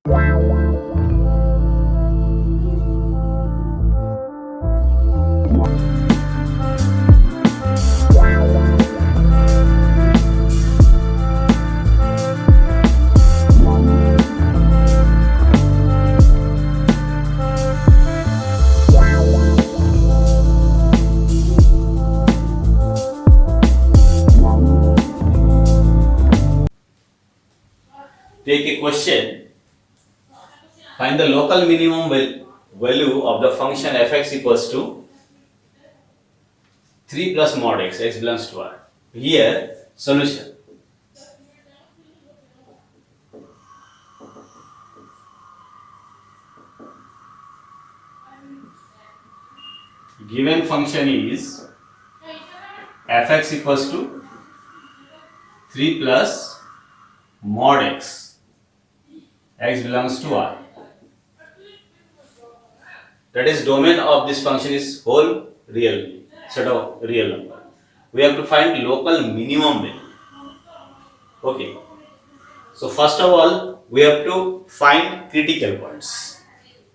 Take a question. Find the local minimum value of the function fx equals to 3 plus mod x belongs to r. Here, solution. Given function is fx equals to 3 plus mod x belongs to r. That is, domain of this function is whole real set of real number. We have to find local minimum value. Okay. So first of all, we have to find critical points.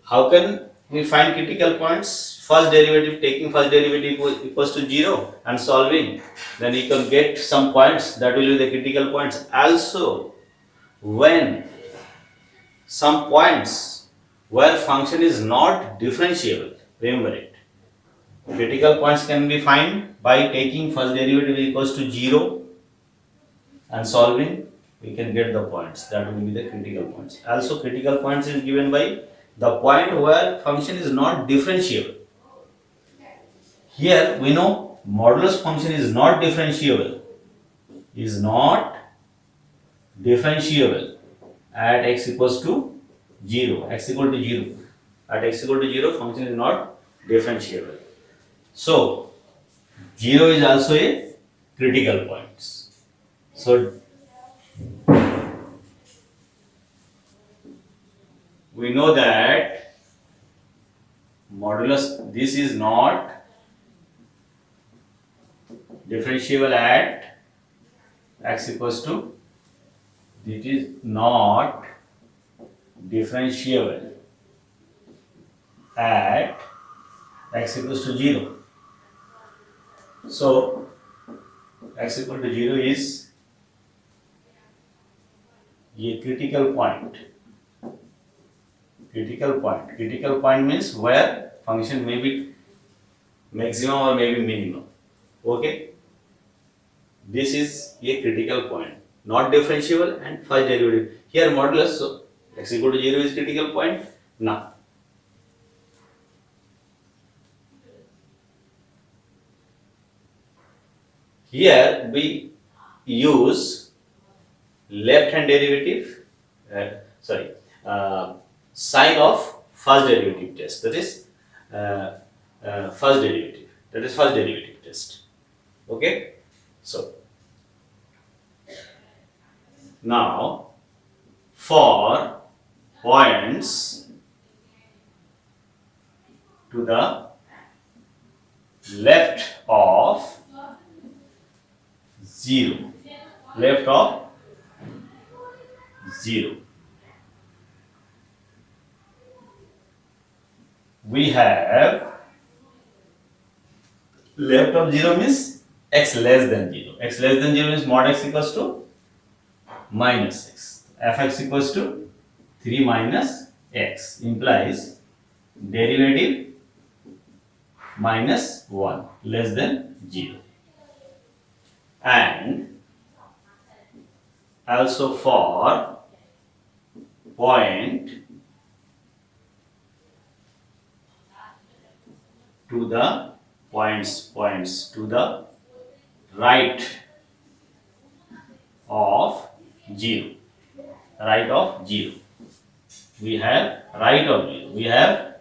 How can we find critical points? First derivative, taking first derivative equals to 0 and solving, then you can get some points that will be the critical points. Also, when some points where function is not differentiable, remember it. Critical points can be found by taking first derivative equals to 0 and solving, we can get the points. That will be the critical points. Also, critical points is given by the point where function is not differentiable. Here we know modulus function is not differentiable. At x equals to 0. X equal to 0. At x equal to 0, function is not differentiable. So 0 is also a critical point. So we know that modulus this is not differentiable at x equals to, it is not differentiable at x equals to 0. So x equal to 0 is a critical point. Critical point means where function may be maximum or may be minimum. Okay. This is a critical point, not differentiable and first derivative. Here modulus, so x equal to 0 is critical point. Now, here we use left hand derivative, sign of first derivative test. That is first derivative test. Okay. So now for points to the left of 0, we have left of 0 means x less than 0. X less than 0 means mod x equals to minus x. Fx equals to 3 minus x implies derivative minus 1 less than 0. And also for point to the points to the right of 0. We have right of 0. We have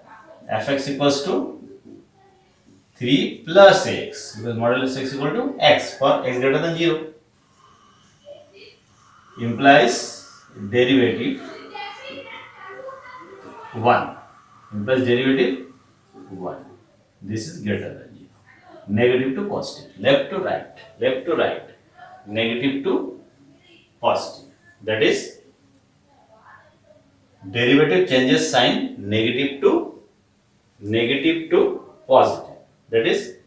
fx equals to 3 plus x, because modulus x equal to x for x greater than 0, implies derivative 1. This is greater than 0. Negative to positive, left to right, negative to positive. That is derivative changes sign negative to positive. That is,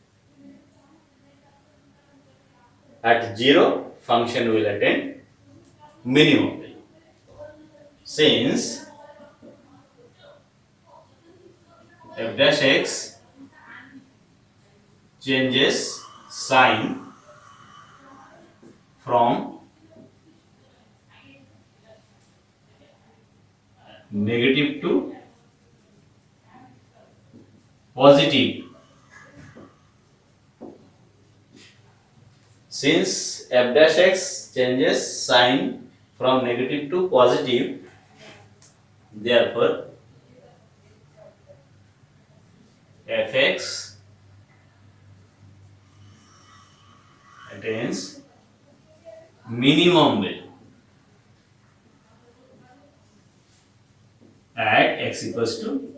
at 0 function will attain minimum value. Since f dash x changes sign from negative to positive. Since f dash x changes sign from negative to positive, therefore fx attains minimum value at x equals to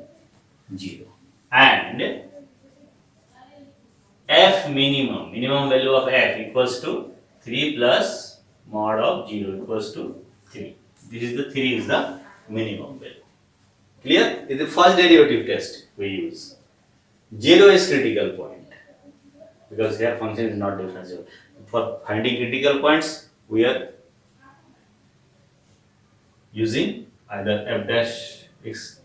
0, and minimum value of f equals to 3 plus mod of 0 equals to 3. This is the 3 is the minimum value. Clear? This is the first derivative test we use. 0 is critical point because here function is not differentiable. For finding critical points, we are using either f dash x,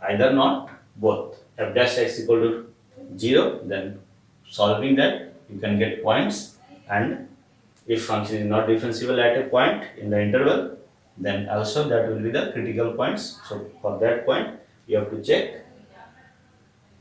either not, both. F dash x equal to 0, then solving that you can get points, and if function is not differentiable at a point in the interval, then also that will be the critical points. So for that point you have to check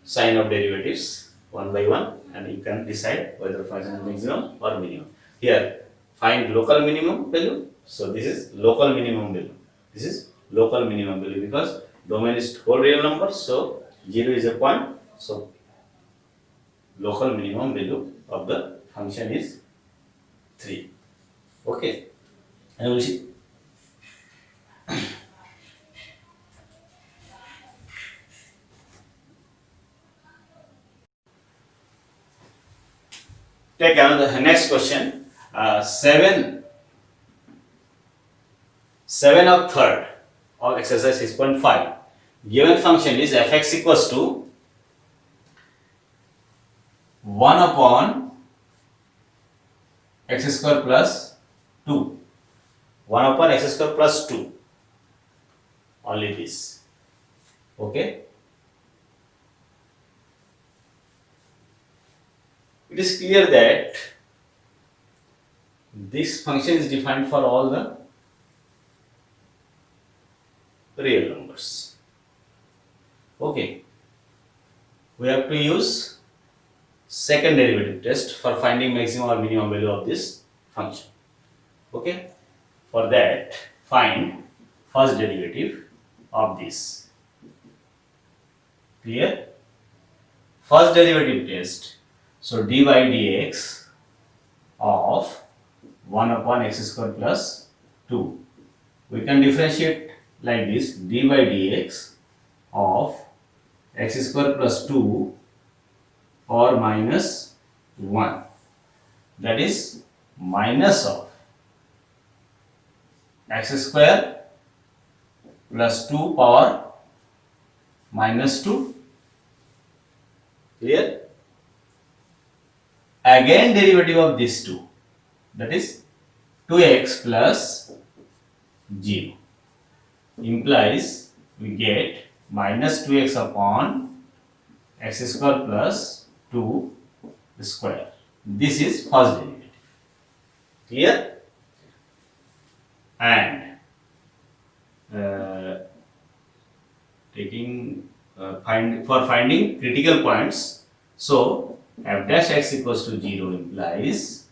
sign of derivatives one by one, and you can decide whether function is maximum or minimum. Here find local minimum value. So this is local minimum value. This is local minimum value because domain is whole real number, so 0 is a point. So local minimum value of the function is 3. Okay, and we will see. Take another next question. 7 of third of exercise 6.5. Given function is fx equals to 1 upon x square plus 2. 1 upon x square plus 2. Only this. Okay. It is clear that this function is defined for all the real numbers. Okay. We have to use second derivative test for finding maximum or minimum value of this function. Okay. For that, find first derivative of this. Clear? First derivative test. So dy dx of 1 upon x square plus 2. We can differentiate like this: dy dx of x square plus 2 or minus 1. That is minus of x square plus 2 power minus 2. Clear? Again derivative of this 2, that is 2x plus 0, implies we get minus 2x upon x square plus 2 square. This is first derivative. Clear? And finding critical points, so f dash x equals to 0 implies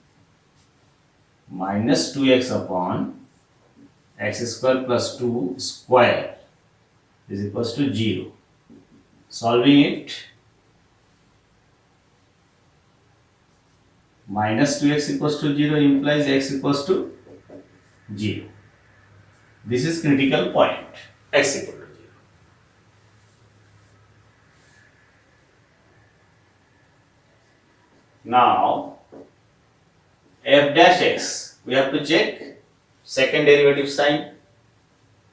minus 2x upon x square plus 2 square is equals to 0. Solving it, minus 2x equals to 0 implies x equals to 0. This is critical point, x equal to 0. Now f dash x, we have to check second derivative sign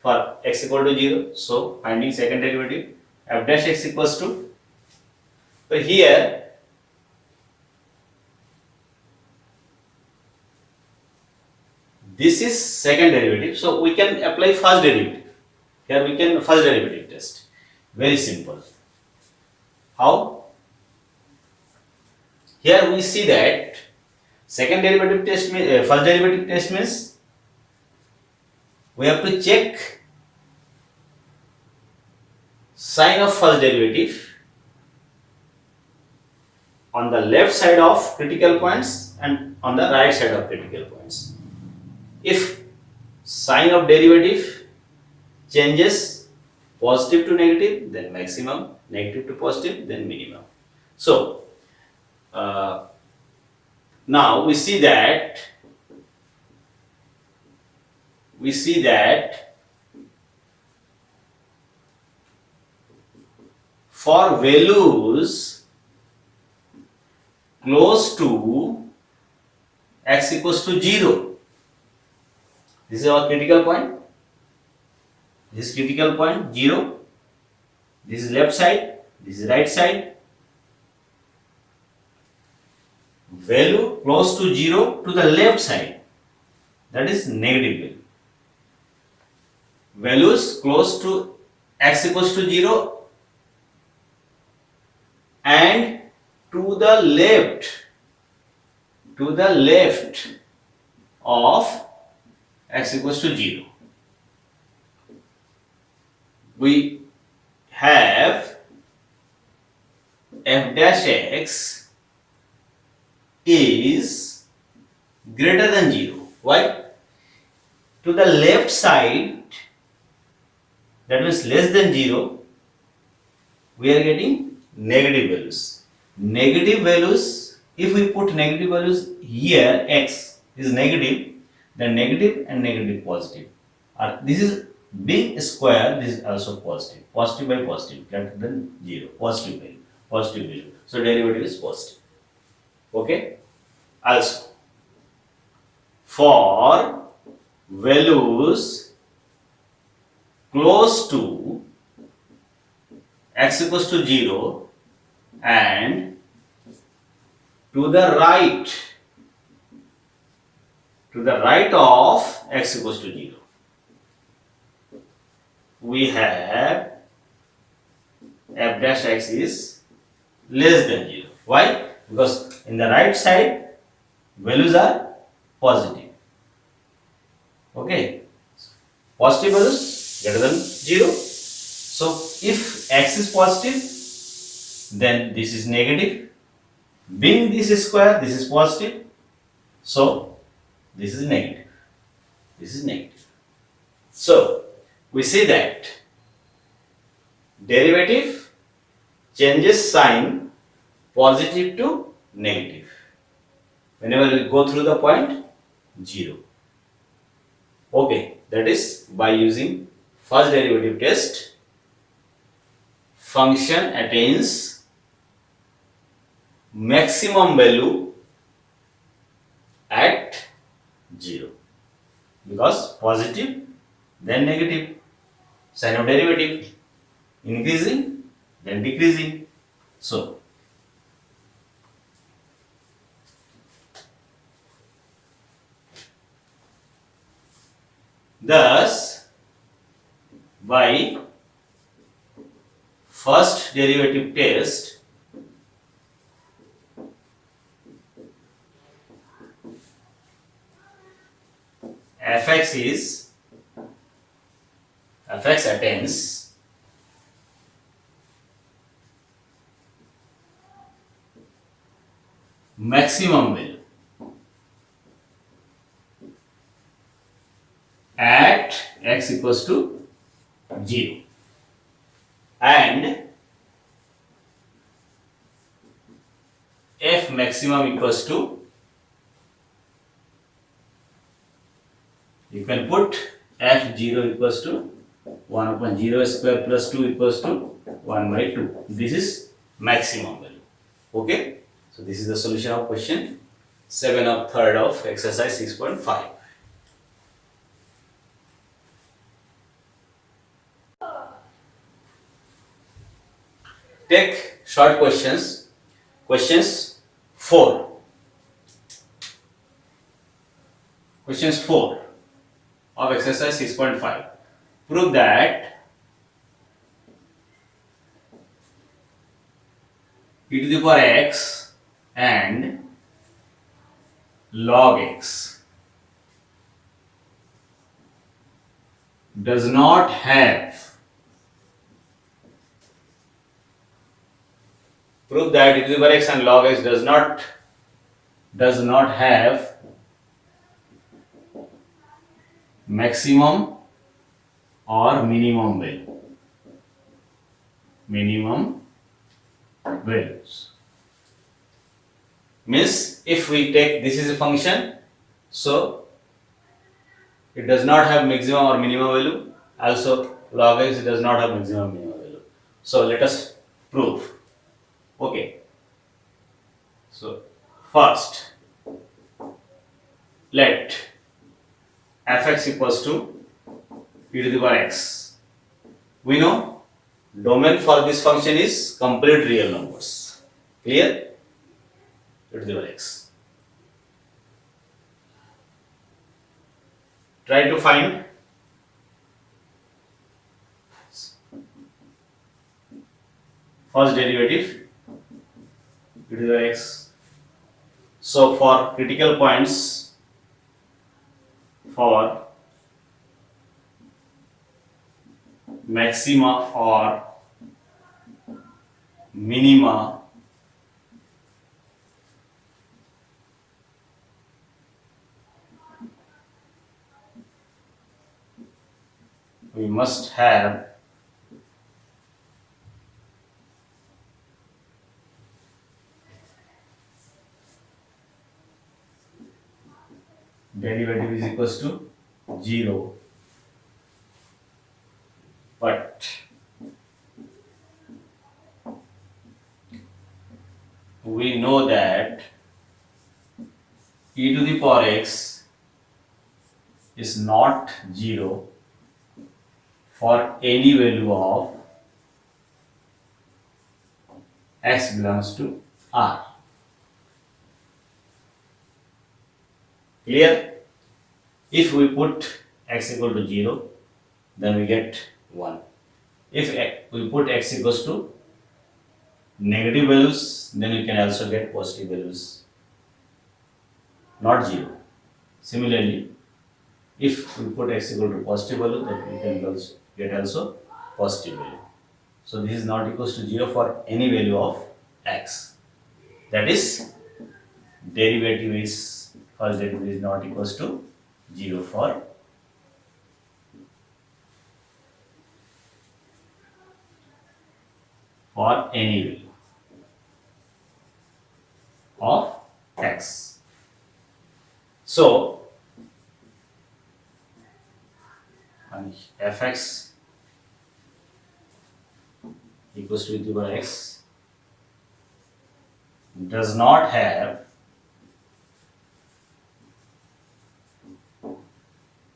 for x equal to 0. So finding second derivative, f dash x equals to, so here this is second derivative, so we can apply first derivative. Here we can first derivative test. Very simple. How? Here we see that second derivative test means first derivative test means we have to check sign of first derivative on the left side of critical points and on the right side of critical points. If sign of derivative changes positive to negative, then maximum, negative to positive, then minimum. So now we see that for values close to x equals to 0, this is our critical point. This is critical point 0. This is left side. This is right side. Value close to 0 to the left side, that is negative value. Values close to x equals to 0 and to the left of x equals to 0. We have f dash x is greater than 0. Why? To the left side, that means less than 0, we are getting negative values. Negative values, if we put negative values here, x is negative, then negative and negative positive. This is being square, this is also positive. Positive by positive, greater than 0. Positive value. Positive value. So derivative is positive. Okay? Also, for values close to x equals to 0 and to the right of x equals to 0, we have f dash x is less than 0. Why? Because in the right side values are positive. Okay, positive values greater than 0. So if x is positive, then this is negative. Being this is square, this is positive. So this is negative. This is negative. So we see that derivative changes sign positive to negative whenever we go through the point 0. Okay, that is by using first derivative test, function attains maximum value at 0, because positive then negative, sign of derivative increasing then decreasing. So thus by first derivative test, fx attains maximum value at x equals to 0, and f maximum equals to, you can put f0 equals to 1 upon 0 square plus 2 equals to 1 by 2. This is maximum value. Okay, so this is the solution of question 7 of third of exercise 6.5. take short questions. Questions 4. Questions 4 of exercise 6.5. Prove that e to the power x and log x does not have. Prove that e to the power x and log x does not have maximum or minimum value. Minimum values. Means if we take this is a function, so it does not have maximum or minimum value. Also log x does not have maximum or minimum value. So let us prove. Okay. So first let fx equals to e to the power x. We know domain for this function is complete real numbers. Clear? E to the power x. Try to find first derivative e to the power x. So for critical points, for maxima or minima, we must have derivative is equals to 0, but we know that e to the power x is not 0 for any value of x belongs to R. Clear? If we put x equal to 0, then we get 1. If we put x equals to negative values, then we can also get positive values, not 0. Similarly, if we put x equal to positive value, then we can also get positive value. So this is not equals to 0 for any value of x. That is, first derivative is not equals to 0 for any value of x. So fx equals to e to the power x does not have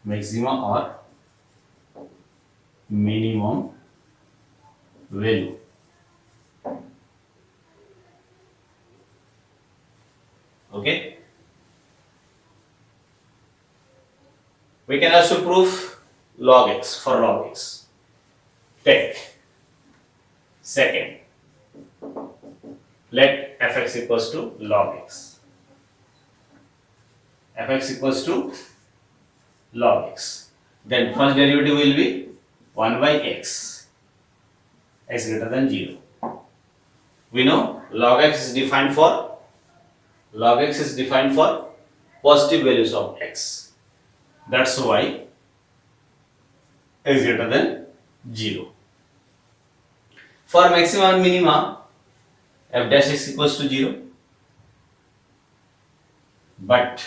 maximum or minimum value. Okay. We can also prove log x for log x. Take second. Let fx equals to log x. Fx equals to log x. Then first derivative will be 1 by x. X greater than 0. We know log x is defined for positive values of x. That's why x greater than 0. For maximum and minima, f dash x equals to 0. But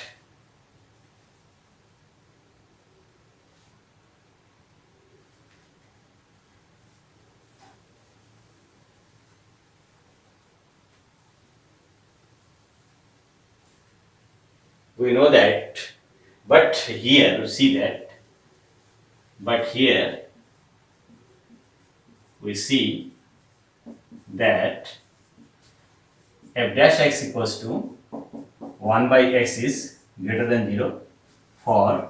we know that, but here we see that f dash x equals to 1 by x is greater than 0 for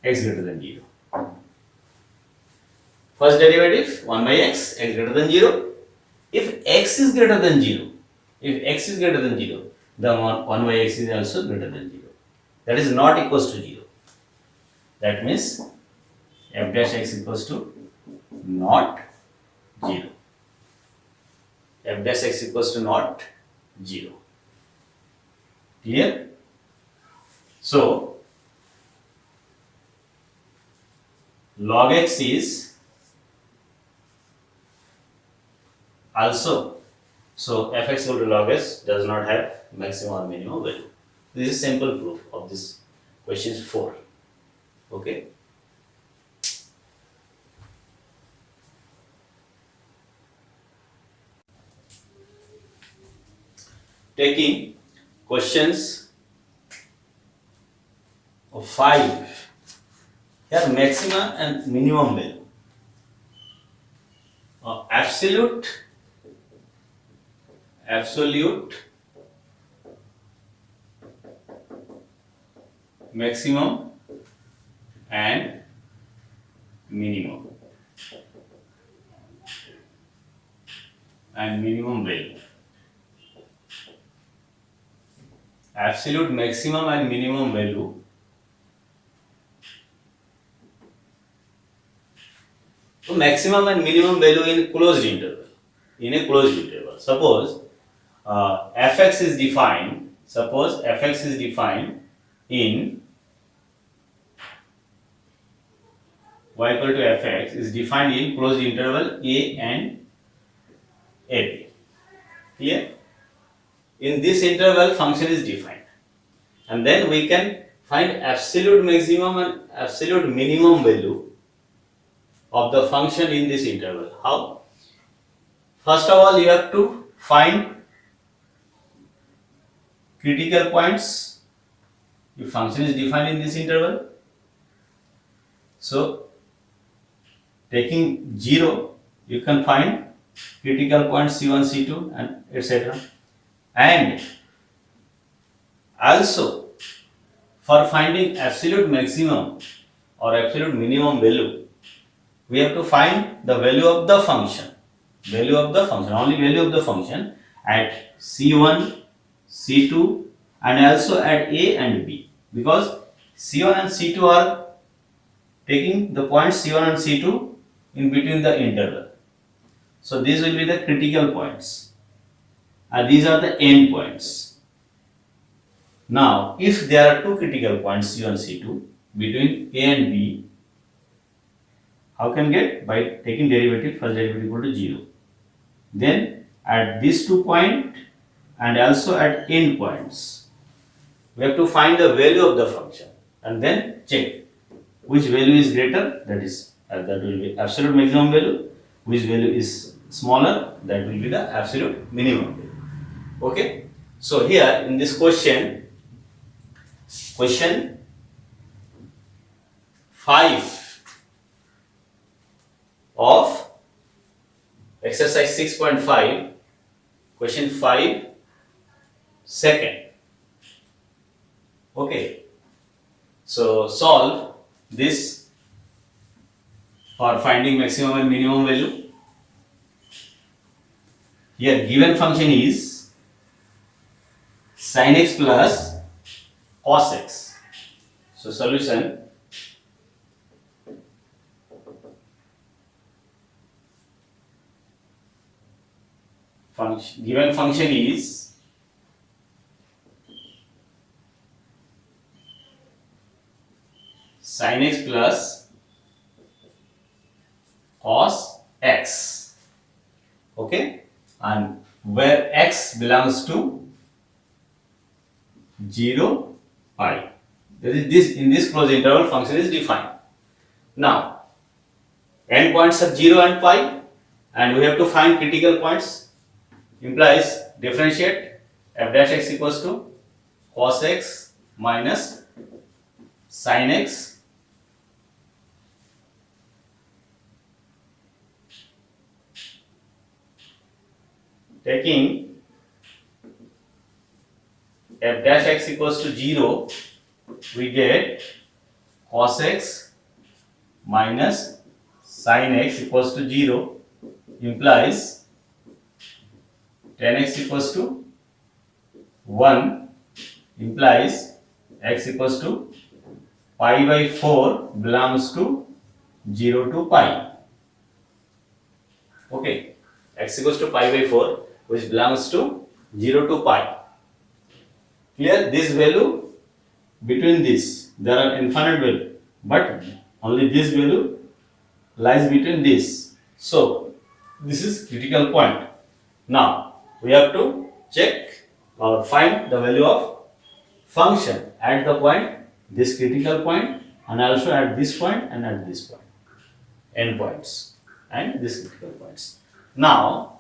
x greater than 0. First derivative 1 by x, x greater than 0. If x is greater than 0, then 1 by x is also greater than 0. That is not equals to 0. That means f dash x equals to not 0. F dash x equals to not 0. Clear? So, log x is also, so fx equal to log s does not have maximum or minimum value. This is simple proof of this questions 4. Okay. Taking questions of 5, here maximum and minimum value. Absolute maximum and minimum value. Absolute maximum and minimum value. So maximum and minimum value in closed interval. In a closed interval. Suppose fx is defined. In y equal to fx is defined in closed interval a and ab. Clear? In this interval, function is defined, and then we can find absolute maximum and absolute minimum value of the function in this interval. How? First of all, you have to find critical points if function is defined in this interval. So, taking 0, you can find critical points c1, c2 and etc. And also, for finding absolute maximum or absolute minimum value, we have to find the value of the function. Only value of the function at c1, c2 and also at a and b, because c1 and c2 are taking the points c1 and c2 in between the interval. So these will be the critical points and these are the end points. Now if there are two critical points c1 and c2 between a and b, how can get? By taking derivative, first derivative equal to 0. Then at these 2 points and also at end points, we have to find the value of the function and then check which value is greater, that will be absolute maximum value, which value is smaller, that will be the absolute minimum value. Okay. So here in this question 5 of exercise 6.5, question 5, second. Okay, so solve this for finding maximum and minimum value. Here given function is sin x plus cos x. So solution, given function is sin x plus cos x. Okay, and where x belongs to 0, pi. That is this, in this closed interval function is defined. Now end points are 0 and pi and we have to find critical points. Implies differentiate f dash x equals to cos x minus sin x taking f dash x equals to 0, we get cos x minus sin x equals to 0 implies tan x equals to 1 implies x equals to pi by 4 belongs to 0 to pi. Okay, x equals to pi by 4 which belongs to 0 to pi. Here this value between this there are infinite value, but only this value lies between this. So this is critical point. Now we have to check or find the value of function at the point, this critical point, and also at this point and at this point, endpoints and this critical points. Now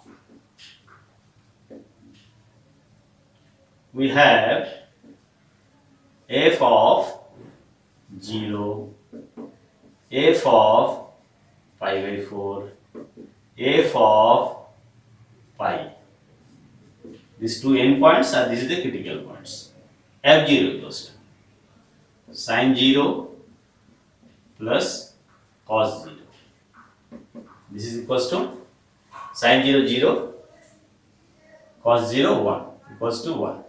we have f of 0, f of pi by 4, f of pi. These two endpoints are these are the critical points. F0 equals to sin 0 plus cos 0. This is equals to sin 0 0, cos 0 1 equals to 1.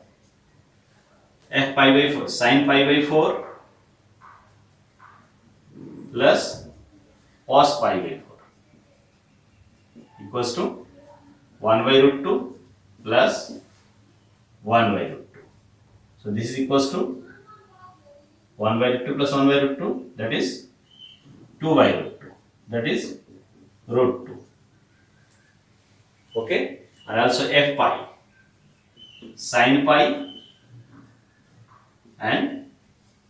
F pi by 4, sin pi by 4 plus cos pi by 4 equals to 1 by root 2 plus 1 by root 2. So this is equals to 1 by root 2 plus 1 by root 2, that is 2 by root 2, that is root 2. Okay, and also f pi, sin pi and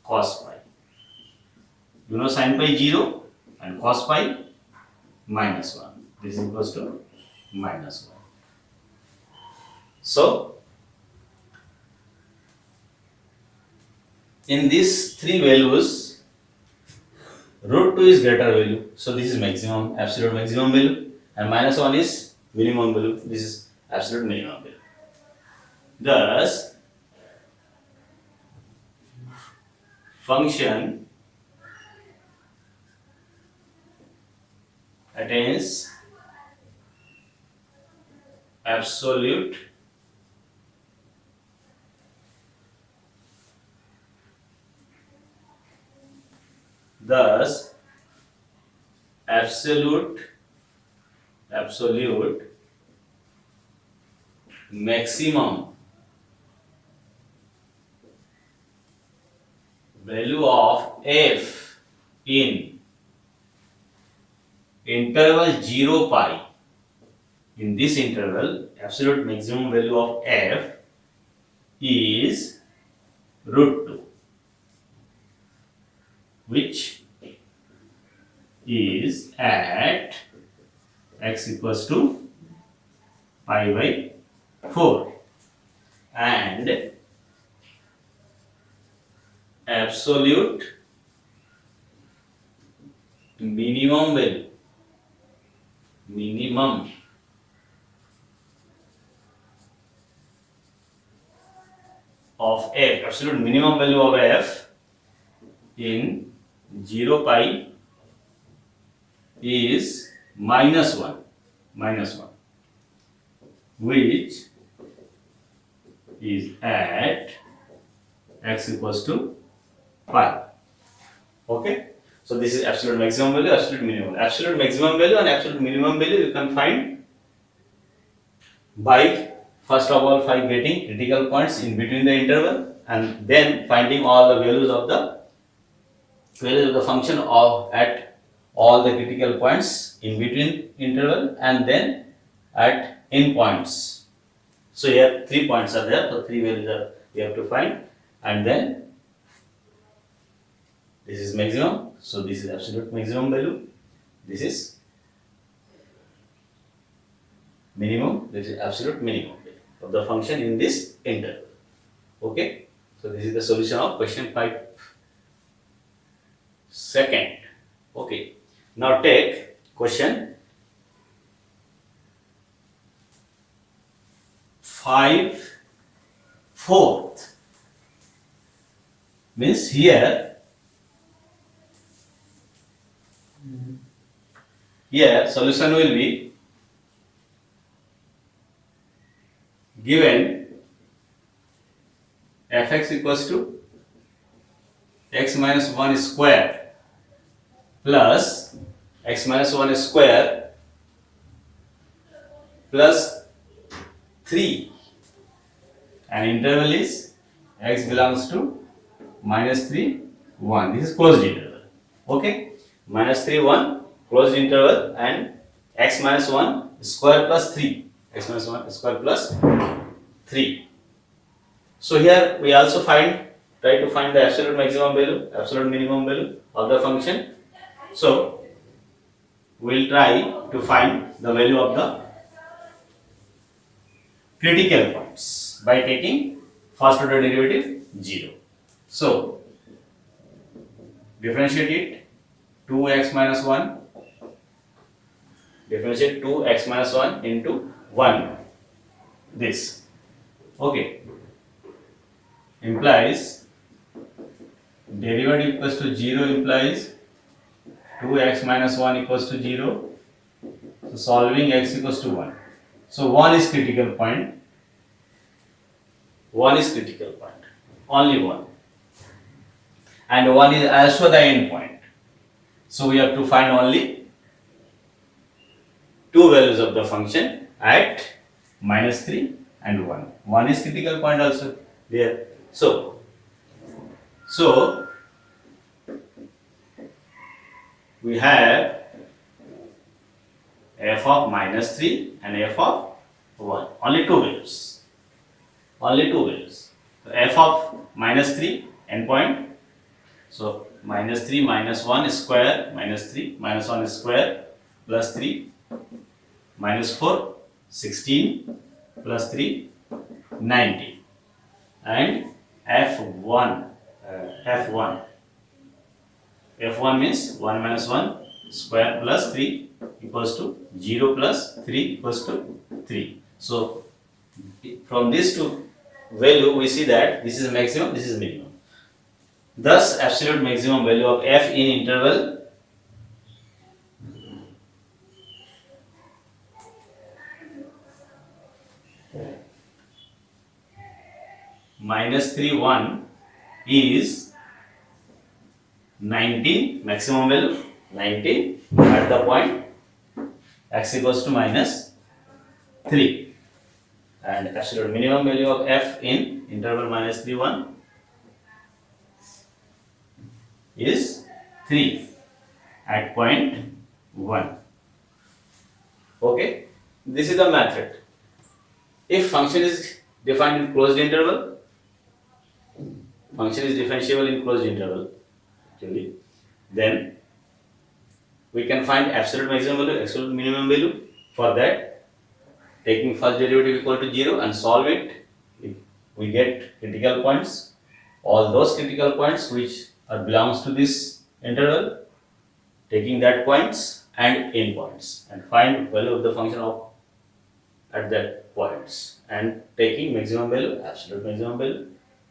cos pi. You know sin pi 0 and cos pi minus 1. This is equals to minus 1. So in these three values, root 2 is greater value. So this is maximum, absolute maximum value, and minus 1 is minimum value. This is absolute minimum value. Thus, function attains absolute thus absolute maximum value of f in interval 0 pi. In this interval, absolute maximum value of f is root 2, which is at x equals to pi by 4, and absolute minimum value of f, absolute minimum value of f in 0 pi is minus 1, which is at x equals to pi. Okay, so this is absolute maximum value, absolute minimum. Absolute maximum value and absolute minimum value you can find by first of all by getting critical points in between the interval, and then finding all the values of the function of at all the critical points in between interval, and then at endpoints. So here 3 points are there, so 3 values are we have to find, and then this is maximum, so this is absolute maximum value, this is minimum, this is absolute minimum value of the function in this interval. Okay, so this is the solution of question 5. Second, okay, now take question 5/4 means here solution will be given fx equals to x minus 1 square plus x minus 1 square plus 3, and interval is x belongs to -3 1. This is closed interval. Okay, -3 1 closed interval, and x minus 1 square plus 3, x minus 1 square plus 3. So here we also try to find the absolute maximum value, absolute minimum value of the function. So we'll try to find the value of the critical points by taking first order derivative 0. So differentiate it, 2x minus 1, differentiate 2x minus 1 into 1, this. Okay, implies derivative equals to 0 implies 2x minus 1 equals to 0. So solving x equals to 1. So 1 is critical point. 1 is critical point. Only 1. And 1 is also the end point. So we have to find only two values of the function at -3 and 1. 1 is critical point also there. So we have f of -3 and f of 1. Only two values. Only two values. So f of -3 endpoint. So -3 minus 1 square -3 minus 1 square plus 3 minus 4 16 plus 3 19, and f1 f1 means 1 minus 1 square plus 3 equals to 0 plus 3 equals to 3. So from these two value we see that this is maximum, this is minimum. Thus absolute maximum value of f in interval -3 1 is 19, maximum value 19 at the point x equals to -3, and absolute minimum value of f in interval -3 1 is 3 at point 1. Okay, this is the method. If function is defined in closed interval, function is differentiable in closed interval actually, then we can find absolute maximum value, absolute minimum value. For that, taking first derivative equal to 0 and solve it, we get critical points. All those critical points which belongs to this interval, taking that points and end points, and find value of the function of at that points, and taking maximum value, absolute maximum value,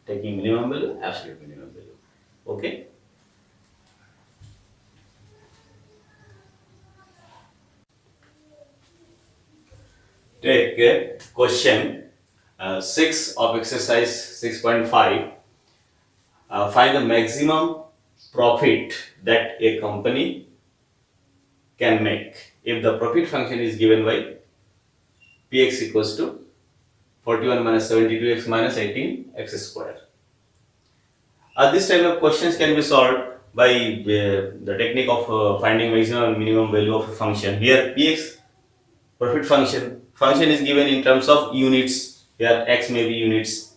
taking minimum value, absolute minimum value. Okay. Take question 6 of exercise 6.5. Find the maximum profit that a company can make if the profit function is given by px equals to 41 minus 72x minus 18x square. This type of questions can be solved by the technique of finding maximum and minimum value of a function. Here px profit function is given in terms of units. Here x may be units.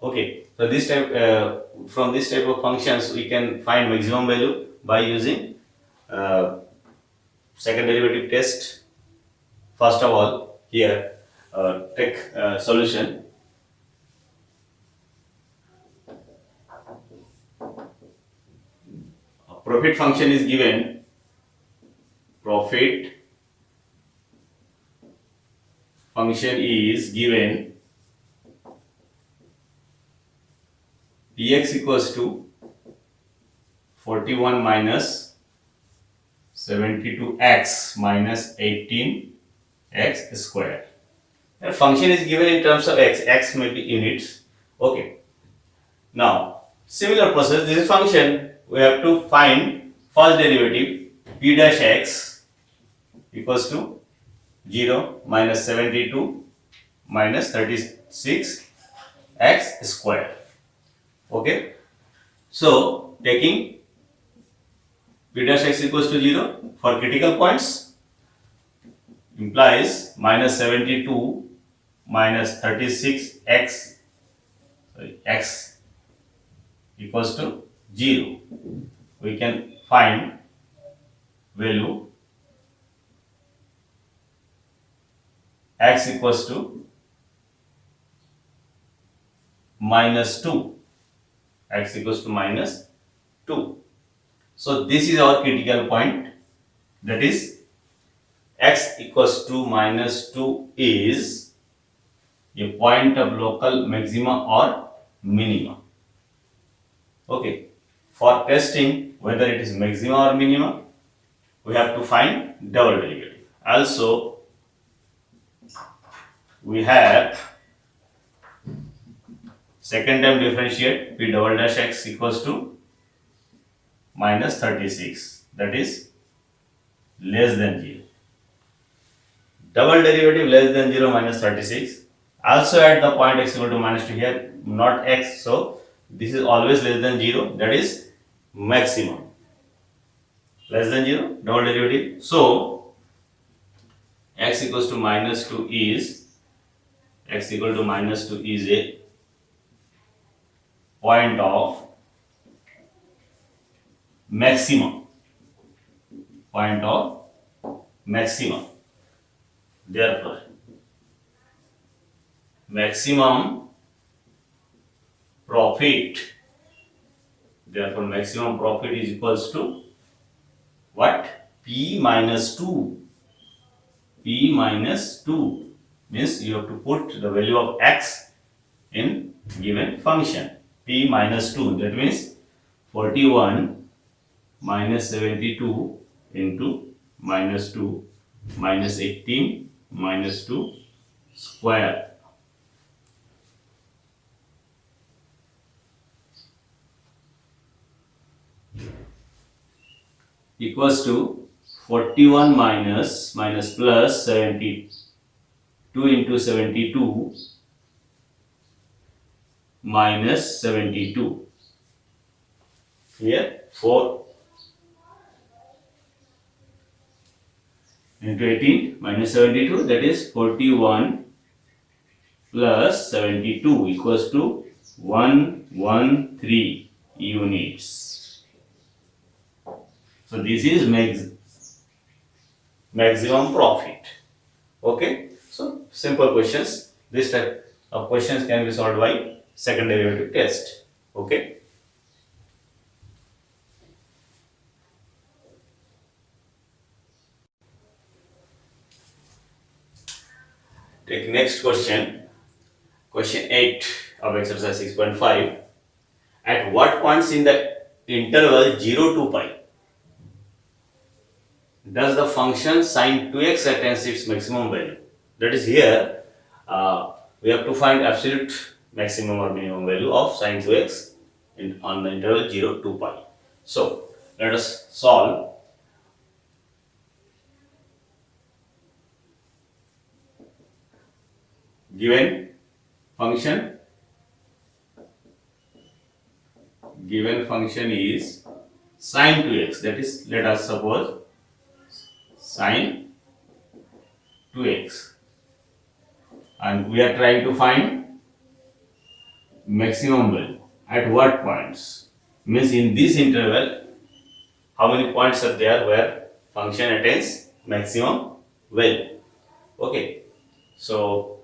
Okay, so this type from this type of functions we can find maximum value by using second derivative test. First of all, here take solution. Profit function is given. Profit function is given Px equals to 41 minus 72x minus 18x square. The function is given in terms of x. X may be units. Okay. Now, similar process. This is function. We have to find first derivative p dash x equals to 0 minus 72 minus 36 x square. Okay. So, taking p dash x equals to 0 for critical points implies minus 72 minus 36 x equals to 0. We can find value x equals to minus 2. X equals to minus 2. So this is our critical point, that is x equals to minus 2 is a point of local maxima or minima. Okay, for testing whether it is maxima or minima, we have to find double derivative. Also, we have second time differentiate p double dash x equals to minus 36, that is less than 0. Double derivative less than 0 minus 36. Also at the point x equal to minus 2 here, not x, so this is always less than 0, that is maximum. Less than 0, double derivative. So x equals to minus 2 is a point of maximum. Therefore, maximum profit is equals to what? P minus 2. P minus 2 means you have to put the value of x in given function. P minus 2, that means 41 minus 72 into minus 2 minus 18 minus 2 square. Equals to 41 minus plus 72 into 72 minus 72. Here 4 into 18 minus 72, that is 41 plus 72 equals to 113 units. So this is maximum profit. Okay, so simple questions. This type of questions can be solved by second derivative test. Okay. Take next question. Question 8 of exercise 6.5. At what points in the interval 0 to pi does the function sine 2x attains its maximum value? That is here, we have to find absolute maximum or minimum value of sine 2x on the interval 0 to pi. So, let us solve. Given function is sine 2x, that is, let us suppose sine 2x, and we are trying to find maximum value at what points. Means in this interval, how many points are there where function attains maximum value. Okay, so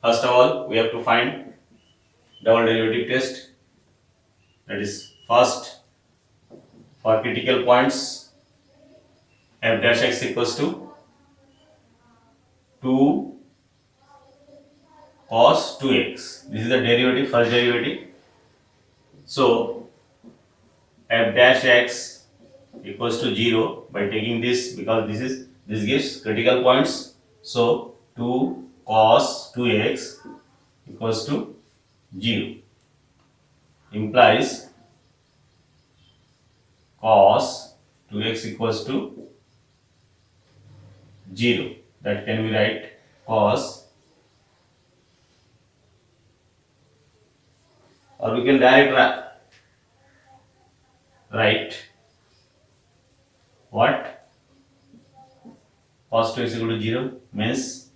first of all, we have to find double derivative test. That is, first, for critical points, f dash x equals to 2 cos 2x. This is the derivative, first derivative. So f dash x equals to 0 by taking this, because this gives critical points. So 2 cos 2x equals to 0 implies cos 2x equals to 0. That can be right cos, or we can directly write what cos 2x equal to 0 means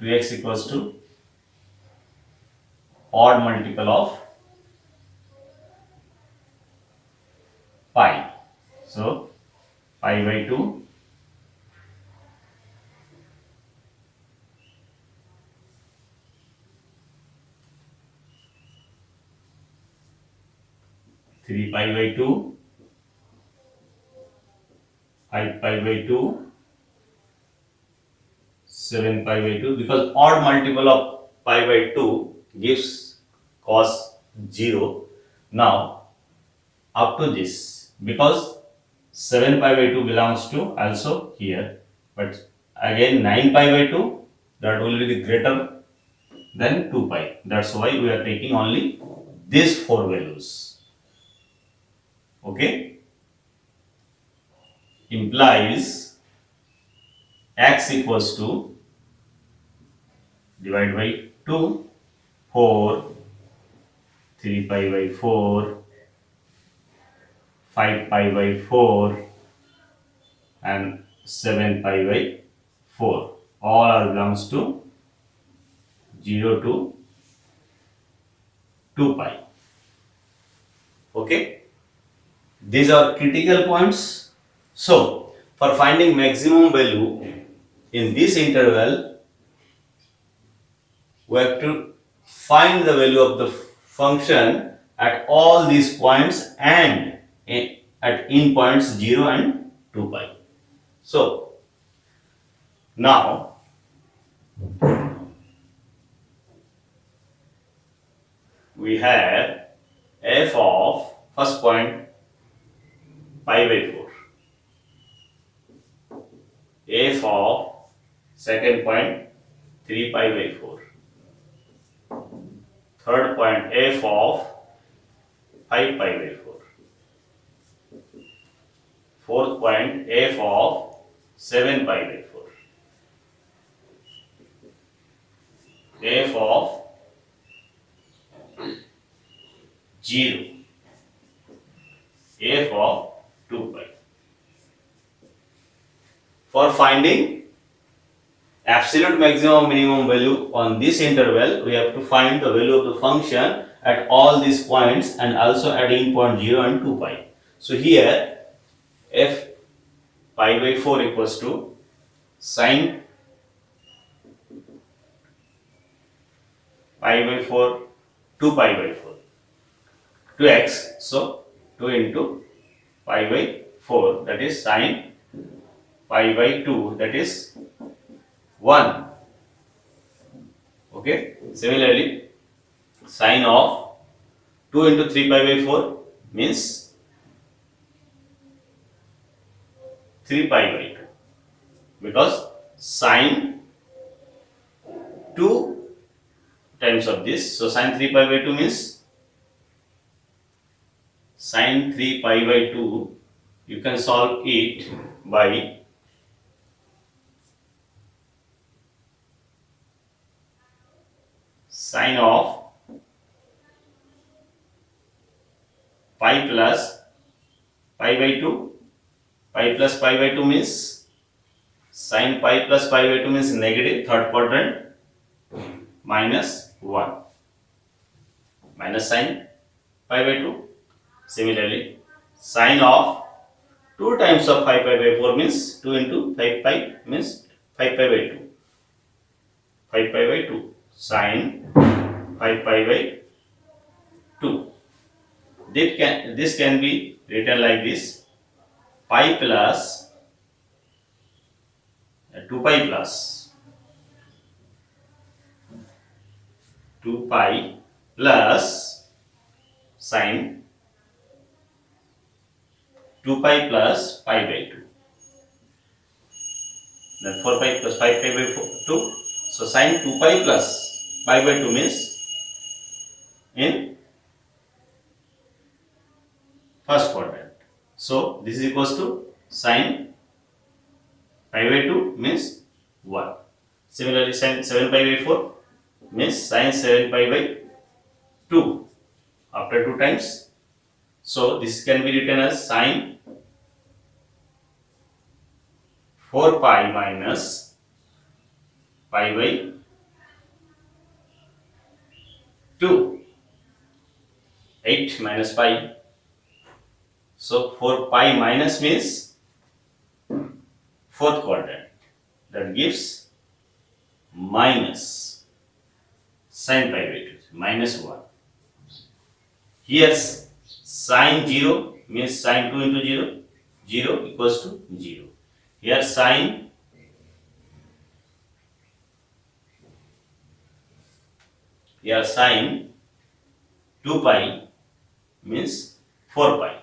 2x equals to odd multiple of pi. So pi by 2 3 pi by 2 5 pi by 2 7 pi by 2, because odd multiple of pi by 2 gives cos 0. Now up to this, because 7 pi by 2 belongs to also here, but again 9 pi by 2, that will be greater than 2 pi. That's why we are taking only these four values. Okay, implies x equals to divide by 2 4 3 pi by 4 5 pi by 4 and 7 pi by 4, all are belongs to 0 to 2 pi. Okay, these are critical points. So for finding maximum value in this interval, we have to find the value of the function at all these points and at in points 0 and 2 pi. So now we have f of first point pi by 4, f of second point 3 pi by 4, third point f of 5 pi by 4, fourth point f of 7 pi by 4, f of 0, f of 2 pi. For finding absolute maximum minimum value on this interval, we have to find the value of the function at all these points and also at in point 0 and 2 pi. So here f pi by 4 equals to sine pi by 4 2 pi by 4 2x, so 2 into pi by 4, that is sine pi by 2, that is 1. Okay, similarly sine of 2 into 3 pi by 4 means 3 pi by 2, because sine 2 times of this, so sine 3 pi by 2 means sine 3 pi by 2, you can solve it by sine of pi plus pi by 2, pi plus pi by 2 means sine pi plus pi by 2 means negative third quadrant minus 1 minus sine pi by 2. Similarly, sine of 2 times of 5 pi by 4 means 2 into 5 pi means 5 pi by 2. 5 pi by 2 sine 5 pi by 2. This can be written like this: pi plus 2 pi plus 2 pi plus sine 2 pi plus pi by 2. Then 4 pi plus 5 pi by 2. So sine 2 pi plus pi by 2 means in first quadrant. So this is equals to sine pi by 2 means 1. Similarly, sine 7 pi by 4 means sine 7 pi by 2 after 2 times. So this can be written as sine 4 pi minus pi by 2. 8 minus pi. So 4 pi minus means fourth quadrant. That gives minus sine pi by 2, minus 1. Here sine 0 means sine 2 into 0, 0 equals to 0. Here sine 2 pi means 4 pi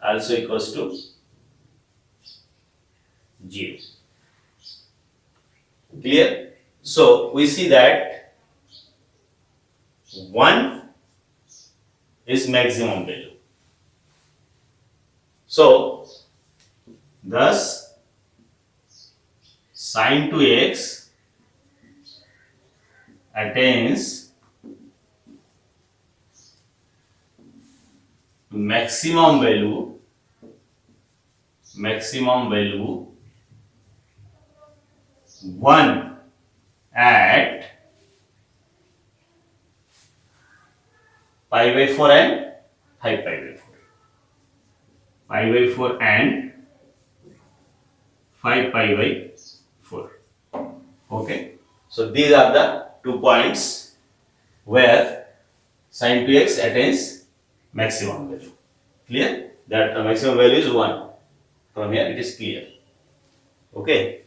also equals to 0. Clear? So we see that 1 is maximum value. So thus sine 2x attains maximum value 1 at pi by 4 and 5 pi by 4. Pi by 4 and 5 pi by 4. Okay. So these are the 2 points where sin 2x attains maximum value. Clear? That the maximum value is 1. From here it is clear. Okay.